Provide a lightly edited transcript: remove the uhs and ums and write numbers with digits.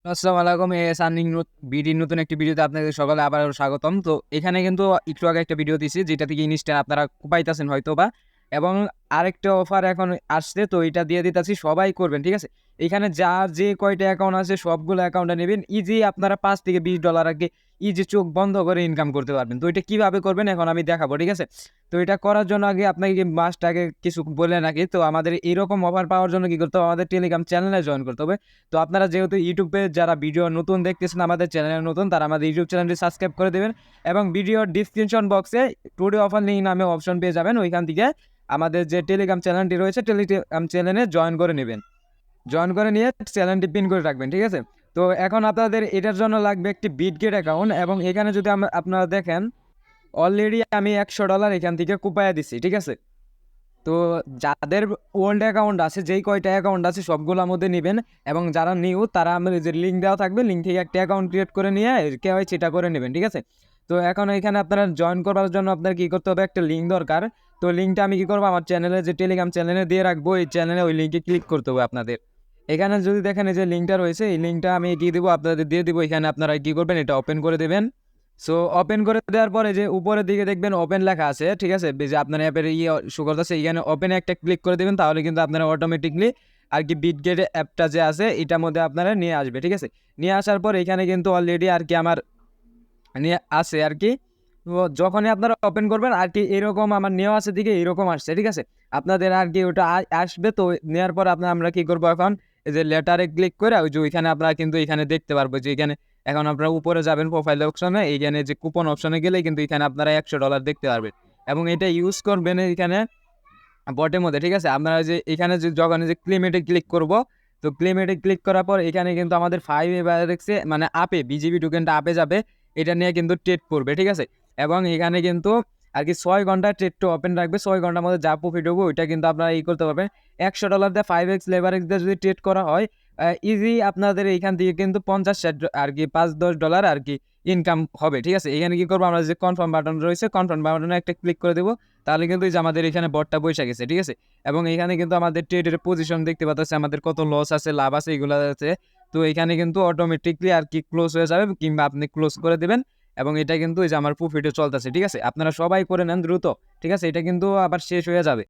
আসসালামু আলাইকুম। সার্নিং বিডির নতুন একটি ভিডিওতে আপনাদের সকলে আবারও স্বাগতম। তো এখানে কিন্তু একটু আগে একটা ভিডিও দিছি যেটা থেকে ইনস্ট্যান্ট আপনারা পাইতেছেন হয়তোবা, এবং আরেকটা অফার এখন আসছে, তো এটা দিয়ে দিতেছি, সবাই করবেন, ঠিক আছে? এখানে যার যে কয়টা অ্যাকাউন্ট আছে সবগুলো অ্যাকাউন্টে নেবেন, ইজি আপনারা $5 থেকে $20 আগে ইজি চোখ বন্ধ করে ইনকাম করতে পারবেন। তো এটা কিভাবে করবেন এখন আমি দেখাবো, ঠিক আছে? তো এটা করার জন্য আগে আপনাকে মাস্ট আগে কিছু বলে রাখি। তো আমাদের এরকম অফার পাওয়ার জন্য কি করতে হবে, আমাদের টেলিগ্রাম চ্যানেলে জয়েন করতে হবে। তো আপনারা যেহেতু ইউটিউবে যারা ভিডিও নতুন দেখতেছেন, আমাদের চ্যানেলে নতুন, তারা আমাদের ইউটিউব চ্যানেলটি সাবস্ক্রাইব করে দেবেন এবং ভিডিওর ডিসক্রিপশন বক্সে টুডে অফার লিঙ্ক নামে অপশন পেয়ে যাবেন। ওইখান থেকে আমাদের যে টেলিগ্রাম চ্যানেলটি রয়েছে টেলিগ্রাম চ্যানেলে জয়েন করে নেবেন। জয়েন করে নিয়ে চ্যানেলটি পিন করে রাখবেন, ঠিক আছে? তো এখন আপনাদের এটার জন্য লাগবে একটি বিটগেট অ্যাকাউন্ট, এবং এখানে যদি আপনারা দেখেন অলরেডি আমি $100 এখান থেকে কুপায়া দিচ্ছি, ঠিক আছে? তো যাদের ওল্ড অ্যাকাউন্ট আছে, যেই কয়টা অ্যাকাউন্ট আছে সবগুলোর মধ্যে নেবেন, এবং যারা নিউ তারা আমাদের যে লিঙ্ক দেওয়া থাকবে, লিঙ্ক থেকে একটা অ্যাকাউন্ট ক্রিয়েট করে নিয়ে কেওয়াইসি এটা করে নেবেন, ঠিক আছে? তো এখন এখানে আপনারা জয়েন করার জন্য আপনার কী করতে হবে, একটা লিঙ্ক দরকার। তো লিঙ্কটা আমি কী করবো, আমার চ্যানেলে যে টেলিগ্রাম চ্যানেলে দিয়ে রাখবো, এই চ্যানেলে ওই লিঙ্কে ক্লিক করতে হবে আপনাদের। এখানে যদি দেখেন এই যে লিঙ্কটা রয়েছে, এই লিঙ্কটা আমি দিয়ে দেবো, আপনাদের দিয়ে দেবো। এখানে আপনারা কী করবেন, এটা ওপেন করে দেবেন। সো ওপেন করে দেওয়ার পরে যে উপরের দিকে দেখবেন ওপেন লেখা আছে, ঠিক আছে? যে আপনার অ্যাপের শো করতেছে, এখানে ওপেনে একটা ক্লিক করে দেবেন, তাহলে কিন্তু আপনারা অটোমেটিকলি আর কি বিটগেট অ্যাপটা যে আছে এটার মধ্যে আপনারা নিয়ে আসবে, ঠিক আছে? নিয়ে আসার পর এখানে কিন্তু অলরেডি আর কি আমার নিয়ে আসে আর কি। তো যখনই আপনারা ওপেন করবেন আর কি এরকম আমার নেওয়া আছে দিকে এরকম আসছে, ঠিক আছে? আপনাদের আর কি ওটা আসবে। তো নেওয়ার পর আমরা কি করবো এখন, এই যে লেটারে ক্লিক করে ওই যে ওইখানে আপনারা কিন্তু এখানে দেখতে পারবো যে এখানে এখন আপনারা উপরে যাবেন প্রোফাইল অপশনে, এইখানে যে কুপন অপশনে গেলে কিন্তু এখানে আপনারা $100 দেখতে পারবেন, এবং এটা ইউজ করবেন এখানে বটের মধ্যে, ঠিক আছে? আপনারা যে এখানে যে যখন যে ক্লেমেটে ক্লিক করব, তো ক্লেমেটে ক্লিক করার পর এখানে কিন্তু আমাদের 5 এভারেক্সে মানে আপে বিজিবি টোকেনটা আপে যাবে, এটা নিয়ে কিন্তু ট্রেড করবে, ঠিক আছে? এবং এখানে কিন্তু আর কি 6 ঘন্টা ট্রেডটা ওপেন রাখবে। 6 ঘন্টার মধ্যে যা প্রফিট হবে ওইটা কিন্তু আপনারা করতে পারবেন। $100 দিয়ে 5x লেভারেজ দিয়ে যদি ট্রেড করা হয়, ইজি আপনাদের এইখান থেকে কিন্তু 50-60 আর কি $5-10 আর কি ইনকাম হবে, ঠিক আছে? এখানে কি করবো, আমরা যে কনফার্ম বাটন রয়েছে কনফার্ম বাটনে একটা ক্লিক করে দেবো, তাহলে কিন্তু এই যে আমাদের এখানে বটটা বইসা গেছে, ঠিক আছে? এবং এখানে কিন্তু আমাদের ট্রেডের পজিশন দেখতে পাচ্ছি, আমাদের কত লস আছে লাভ আছে এগুলো আছে। তো এখানে কিন্তু অটোমেটিকলি আর কি ক্লোজ হয়ে যাবে, কিংবা আপনি ক্লোজ করে দেবেন, এবং এটা কিন্তু এই যে আমার প্রফিটে চলতেছে, ঠিক আছে? আপনারা সবাই করে নেন দ্রুত, ঠিক আছে? এটা কিন্তু আবার শেষ হয়ে যাবে।